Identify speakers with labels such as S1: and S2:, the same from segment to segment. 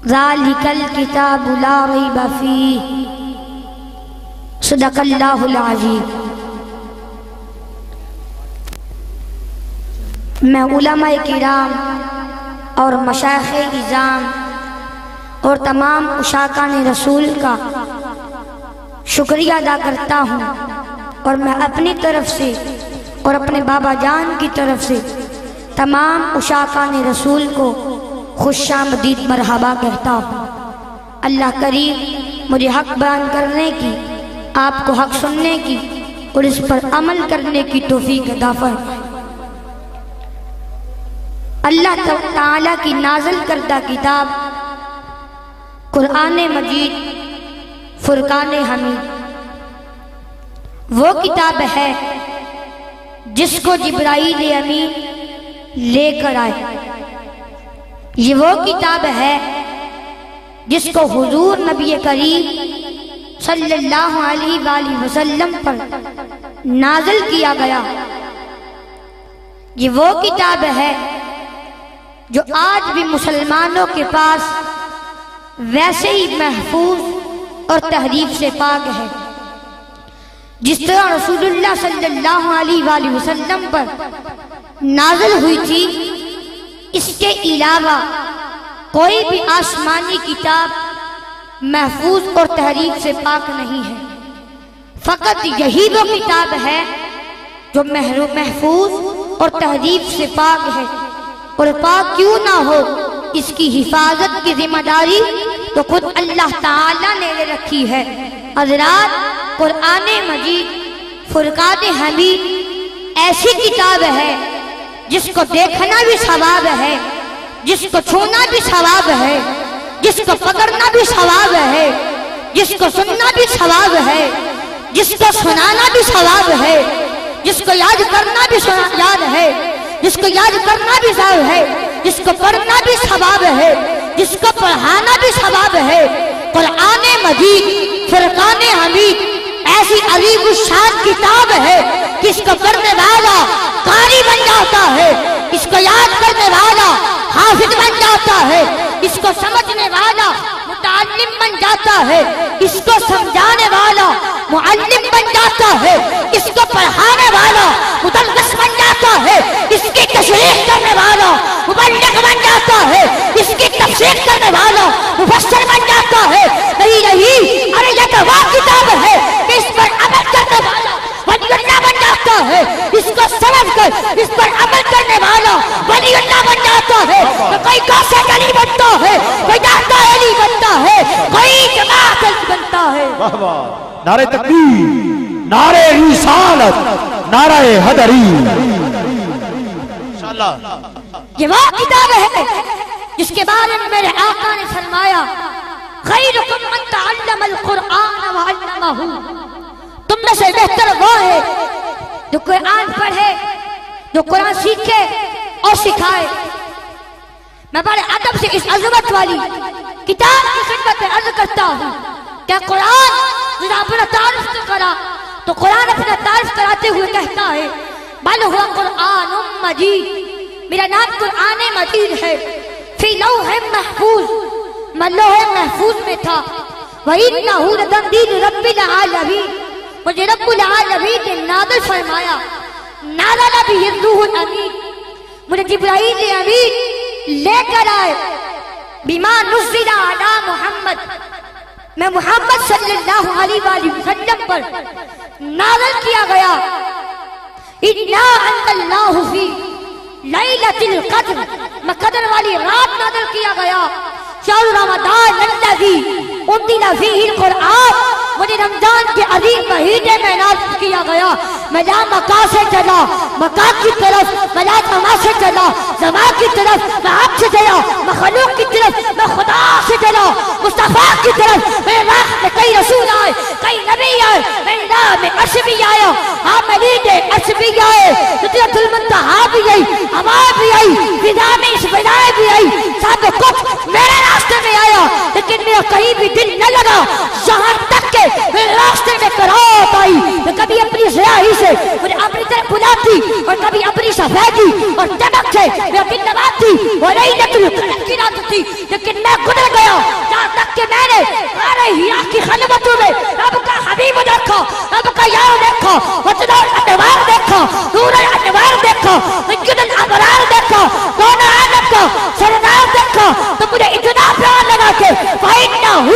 S1: ذالکل کتاب لا ریب فیہ صدق اللہ العظیم۔ میں علماء کرام اور مشائخ اعظام اور تمام عشاقان رسول کا شکریہ ادا کرتا ہوں، اور میں اپنی طرف سے اور اپنے بابا جان کی طرف سے تمام عشاقان رسول کو خوش آمدید مرحبا کہتا ہوں۔ اللہ کریم مجھے حق بیان کرنے کی، آپ کو حق سننے کی اور اس پر عمل کرنے کی توفیق عطا فرمائے۔ اللہ تعالیٰ کی نازل کردہ کتاب قرآن مجید فرقان حمید وہ کتاب ہے جس کو جبرائیل امین لے کر آئے۔ یہ وہ کتاب ہے جس کو حضور نبی کریم صلی اللہ علیہ وآلہ وسلم پر نازل کیا گیا۔ یہ وہ کتاب ہے جو آج بھی مسلمانوں کے پاس ویسے ہی محفوظ اور تحریف سے پاک ہے۔ جس طرح رسول اللہ صلی اللہ علیہ وآلہ وسلم پر نازل ہوئی تھی، اس کے علاوہ کوئی بھی آسمانی کتاب محفوظ اور تحریف سے پاک نہیں ہے۔ فقط یہی وہ کتاب ہے جو محفوظ اور تحریف سے پاک ہے، اور پاک کیوں نہ ہو، اس کی حفاظت کی ذمہ داری تو خود اللہ تعالیٰ نے لے رکھی ہے۔ حضرات، قرآن مجید فرقان حمید ایسی کتاب ہے جس کو دیکھنا بھی ثواب ہے، جس کو چھونا بھی ثواب ہے، جس کو پکڑنا بھی ثواب ہے، جس کو سننا بھی ثواب ہے، جس کو سنانا بھی ثواب ہے، جس کو یاد کرنا بھی یاد ہے، جس کو یاد کرنا بھی ثواب ہے، جس کو پڑھنا بھی ثواب ہے، جس کو پڑھانا بھی ثواب ہے۔ قرآن مجید فرقان حمید ایسی عظیم الشان کتاب ہے کہ اس کو پڑھنے والا قاری بن جاتا ہے، اس کو یاد کرنے والا حافظ بن جاتا ہے، اس کو سمجھنے والا متعلم بن جاتا ہے، اس کو سمجھانے والا معلم بن جاتا ہے، اس کو پڑھانے والا مدرس بن جاتا ہے، اس کی تشریح کرنے والا مبلغ بن جاتا ہے، اس کی تفسیر کرنے والا مفسر بن جاتا ہے۔ نہیں، ارے یہ تو وہ کتاب ہے کہ اس پر عمل کرنے والا ولی اللہ بن جاتا ہے، اس کو سمجھ کر اس پر عمل کرنے والا ولی اللہ بن جاتا ہے۔ کوئی قاصد علی بنتا ہے، کوئی داتا علی بنتا ہے، کوئی جماعت علی بنتا ہے۔
S2: نعرہ تکبیر، نعرہ رسالت، نعرہ حیدری۔
S1: یہ وہ کتاب ہے جس کے بارے میں میرے آقا نے فرمایا، خیرکم من تعلم القرآن وعلمہ، تم میں سے بہتر وہ ہے جو قرآن پڑھے، جو قرآن سیکھے اور سکھائے۔ میں بڑے ادب سے اس عظمت والی کتاب کی خدمت میں عرض کرتا ہوں کہ قرآن جب اپنا تعارف کرا تو قرآن اپنا تعارف کراتے ہوئے کہتا ہے، بل ہوا قرآن مجید، میرا نام قرآن مجید ہے، فی لوح محفوظ، میں لوح محفوظ میں تھا، وَإِنَّهُ لَتَنزِيلُ رَبِّ الْعَالَمِينَ، مجھے رب العالمین نے نازل فرمایا، نازل بِهِ الروح الامین، مجھے جبرائیل امین لے کر آئے، بما نزل علی محمد، میں محمد صلی اللہ علیہ وآلہ وسلم پر نازل کیا گیا، اِنَّا أَنزَلْنَاهُ فِي لَيْلَةِ الْقَدْرِ، میں قدر والی رات نازل کیا گیا، شہر رمضان الذی انزل فیہ القرآن، مجھے رمضان کے عظیم مہینے میں نازل کیا گیا۔ میں لا مکان سے چلا مکان کی طرف، میں لا زمان سے چلا زمان کی طرف، میں آپ سے چلا مخلوق کی طرف، میں خدا سے چلا مصطفیٰ کی طرف۔ میرے راہ میں کئی رسول آئے، کئی نبی آئے، میرے راہ میں عرش بھی آیا، ہاں ملید عرش بھی آئے، سدرۃ المنتہا بھی آئی، ہوا بھی آئی، فضا میں اس فضائے بھی آئی، سب کچھ میرے راستے میں آیا، لیکن میرا کہیں بھی دل نہ لگا، یہاں تک کہ میرے راستے میں قرات آئی۔ میں کبھی اپنی سیاہی سے مجھے اپنی طرف بلاتی، اور کبھی اپنی سفیدی اور چمک سے میرا دل لگاتی، اور لیلۃ القدر کی رات تھی، لیکن میں گزر گیا ہیا کی خلوتوں میں رب کا حبیب دیکھو، رب کا یار دیکھو، وطن الانوار دیکھو، نور الانوار دیکھو، سید الابرار دیکھو، دونوں عالم کو سردار دیکھو، تو مجھے اتنا پیار لگا کہ فَإِنَّهُ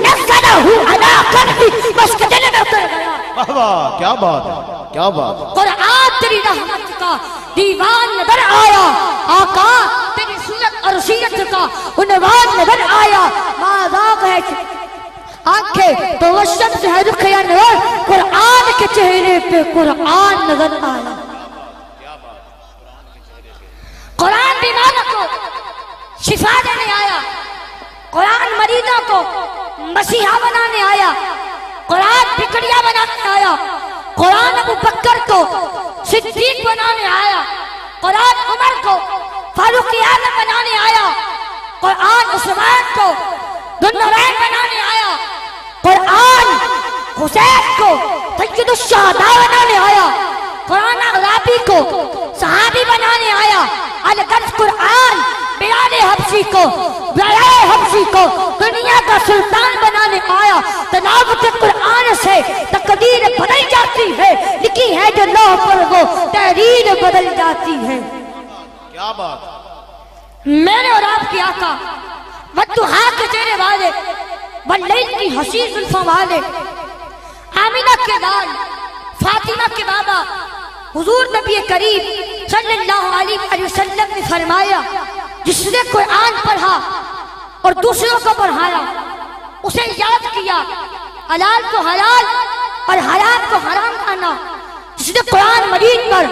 S1: نَزَّلَهُ عَلَىٰ قَلْبِي بس کے دل میں اتر گیا۔
S2: واہ واہ، کیا بات ہے، کیا بات ہے۔
S1: قرآن تیری رحمت کا دیوان نظر آیا، آقا تیری صورت اور سیرت کا عنوان نظر آیا، ماذاق ہے آنکھیں تو وہ شمس ہے رخ انور، قرآن کے چہرے پہ قرآن نظر آیا۔ قرآن بیماروں کو شفا دینے آیا، قرآن مریضوں کو مسیحا بنانے آیا، قرآن بکڑیا بنانے آیا، قرآن ابو بکر کو صدیق بنانے آیا، قرآن عمر کو فاروق اعظم بنانے آیا، قرآن عثمان کو ذوالنورین بنانے آیا، قرآن حسین کو سید الشہداء بنانے آیا، قرآن اغرابی کو صحابی بنانے آیا، الغرض قرآن بلال حبشی کو دنیا کا سلطان بنانے آیا۔ تلاوت قرآن سے تقدیر بدل جاتی ہے، لکھی ہے جو لوح پر وہ تحریر بدل جاتی ہے۔
S2: کیا بات،
S1: میرے اور آپ کی آقا والضحا کے چہرے والے، واللیل کی حسین زلفوں والے، آمینہ کے لال، فاطمہ کے بابا، حضور نبی کریم صلی اللہ علیہ وسلم نے فرمایا جس نے قرآن پڑھا اور دوسروں کو پڑھایا، اسے یاد کیا حلال کو حلال اور حرام کو حرام کھانا، جس نے قرآن مجید پر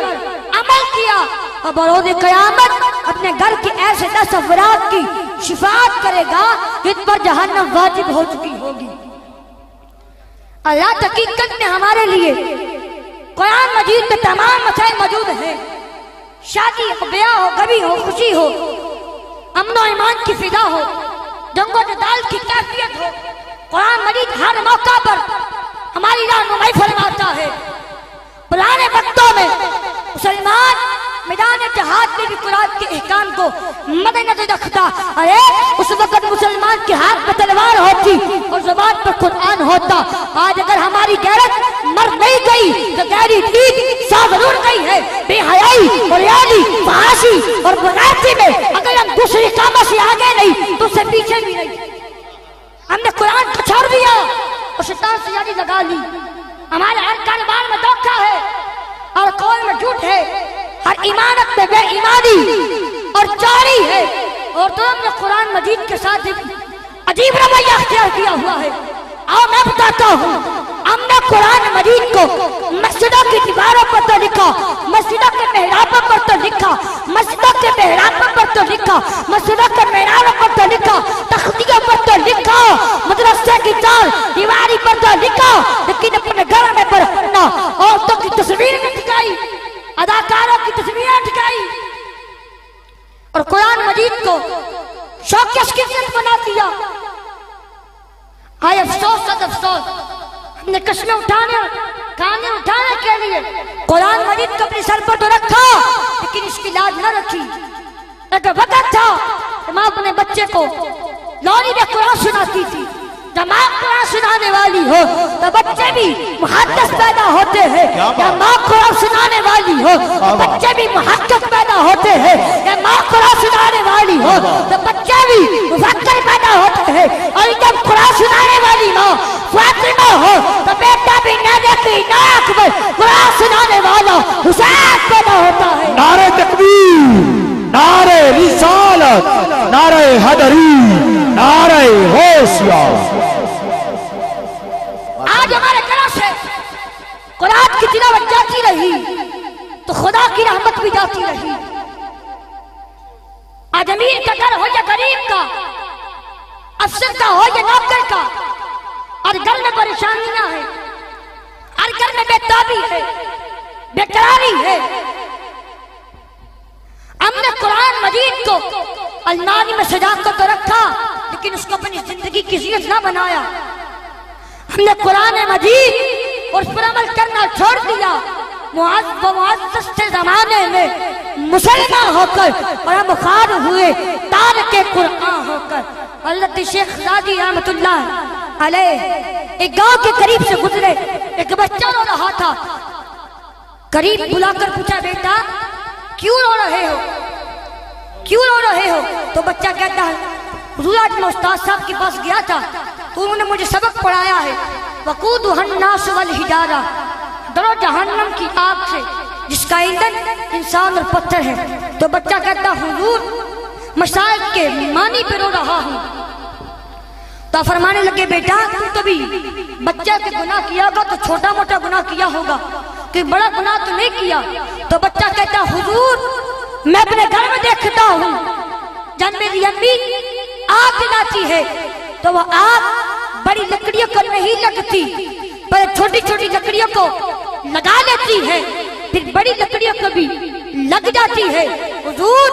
S1: عمل کیا اور بروز قیامت اپنے گھر کے ایسے تصورات کی شفاعت کرے گا جن پر جہنم واجب ہو چکی ہوگی۔ اللہ حقیقت میں ہمارے لیے قرآن مجید میں تمام مسائل موجود ہیں، شادی ہو، بیاہ ہو، غمی ہو، خوشی ہو، امن و ایمان کی فضا ہو، جنگ و جدال کی کیفیت ہو، قرآن مجید ہر موقع پر ہماری رہنمائی فرماتا ہے۔ پرانے وقتوں میں مسلمان میدان جہاد میں بھی قرآن کے احکام کو مد نظر رکھتا، ارے اس وقت مسلمان کے ہاتھ میں تلوار ہوتی اور زبان پر قرآن ہوتا۔ آج اگر ہماری غیرت مر نہیں گئی تو غیری دید سا ضرور گئی ہے۔ بے حیائی اور ریالی، فحاشی اور بغیرتی میں اگر ہم دوسری کاموں سے آگے نہیں تو اس سے پیچھے بھی نہیں۔ ہم نے قرآن کو چھوڑ دیا اور شیطان سے یاری لگا لی۔ ہمارے ہر کاروبار میں دھوکہ ہے اور قول میں جھوٹ ہے، ہر عمارت میں بے ایمانی اور چوری ہے، اور تو ہم نے قرآن مجید کے ساتھ عجیب رویہ اختیار کیا ہوا ہے۔ آؤ میں بتاتا ہوں، ہم نے قرآن مجید کو مسجدوں کی دیواروں پر تو لکھا، مسجدوں کے محرابوں پر تو لکھا، مسجدوں کے محرابوں پر تو لکھا، مسجدوں کے محرابوں پر تو لکھا، تختیوں پر تو لکھا، مدرسے کی چار دیواری پر تو لکھا، لیکن اپنے گھر میں پڑھنا عورتوں کی تصویر میں ٹکائی، اداکاروں کی تصویریں ٹکائی اور قرآن مجید کو شوکیس کی چیز بنا دیا۔ آئے افسوس صد افسوس، ہم نے قسمیں اٹھانے کھانے اٹھانے کے لیے قرآن مجید کو اپنے سر پر تو رکھا لیکن اس کی لاج نہ رکھی۔ ایک وقت تھا ماں اپنے بچے کو لونی میں قرآن سناتی تھی، جب ماں قرآن سنانے والی ہو تو بچے بھی محدث پیدا ہوتے ہیں، یا ماں قرآن سنانے والی ہو تو بچے بھی محقق پیدا ہوتے ہیں، یا ماں قرآن سنانے والی ہو تو بچے بھی مفکر پیدا ہوتے ہیں، اور جب قرآن سنانے والی ماں فاطمہ ہو تو بیٹا بھی نادی اکبر قرآن سنانے والا حسین پیدا ہوتا ہے۔
S2: نعرہ تکبیر، نعرہ رسالت، نعرہ حیدری، نعرہ حوصلہ۔
S1: آج ہمارے گھروں سے قرآن کی تلاوت جاتی رہی تو خدا کی رحمت بھی جاتی رہی۔ آج امیر کا گھر ہو یا غریب کا، افسر کا ہو یا نوکر کا، ہر گھر میں پریشانیاں ہیں، ہر گھر میں بے تابی ہے، بے قراری ہے۔ ہم نے قرآن مجید کو الماری میں سجا کر تو رکھا لیکن اس کو اپنی زندگی کی زینت نہ بنایا۔ ہم نے قرآن مجید اور اس پر عمل کرنا چھوڑ دیا۔ معزز سے زمانے میں مسلمان ہو کر اور ہم خوار ہوئے تارک قرآن ہو کر۔ حضرت شیخ زادی رحمت اللہ علیہ ایک گاؤں کے قریب سے گزرے، ایک بچہ رو رہا تھا، قریب بلا کر پوچھا بیٹا کیوں رو رہے ہو، کیوں رو رہے ہو؟ تو بچہ کہتا ہے حضور آج میں استاد صاحب کے پاس گیا تھا تو انہوں نے مجھے سبق پڑھایا ہے وقودھا الناس والحجارہ، ڈرو جہنم کی آگ سے جس کا ایندھن انسان اور پتھر ہے۔ تو بچہ کہتا حضور مشائخ کے معنی پہ رو رہا ہوں۔ تو فرمانے لگے بیٹا تم تو بھی بچہ کے گناہ کیا ہوگا تو چھوٹا موٹا گناہ کیا ہوگا، کہ بڑا گناہ تو نہیں کیا۔ تو بچہ کہتا حضور میں اپنے گھر میں دیکھتا ہوں جب میری امی آگ جلاتی ہے تو وہ آگ بڑی لکڑیوں کو نہیں لگتی، پر چھوٹی چھوٹی لکڑیوں کو لگا لیتی ہے، پھر بڑی لکڑیوں کو بھی لگ جاتی ہے۔ حضور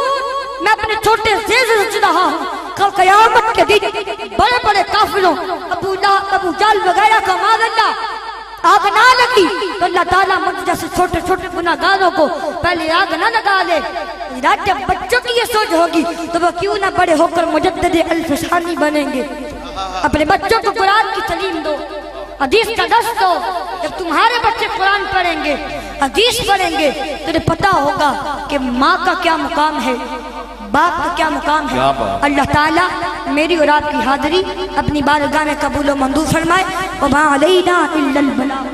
S1: میں اپنے چھوٹے سے سوچ رہا ہوں کل قیامت کے دن بڑے بڑے کافروں ابو جہل وغیرہ کا معاذ اللہ آگ نہ لگی تو اللہ تعالیٰ مجھ جیسے چھوٹے چھوٹے گناہگاروں کو پہلے آگ نہ لگا لے۔ جب بچوں کی یہ سوچ ہوگی تو وہ کیوں نہ بڑے ہو کر مجدد الف ثانی بنیں گے۔ اپنے بچوں کو قرآن کی تعلیم دو، حدیث کا درس دو۔ جب تمہارے بچے قرآن پڑھیں گے، حدیث پڑھیں گے، تو انہیں پتا ہوگا کہ ماں کا کیا مقام ہے، باپ کا کیا مقام ہے۔ اللہ تعالیٰ میری اور آپ کی حاضری اپنی بارگاہ میں قبول و منظور فرمائے۔ وما علینا الا البلاغ۔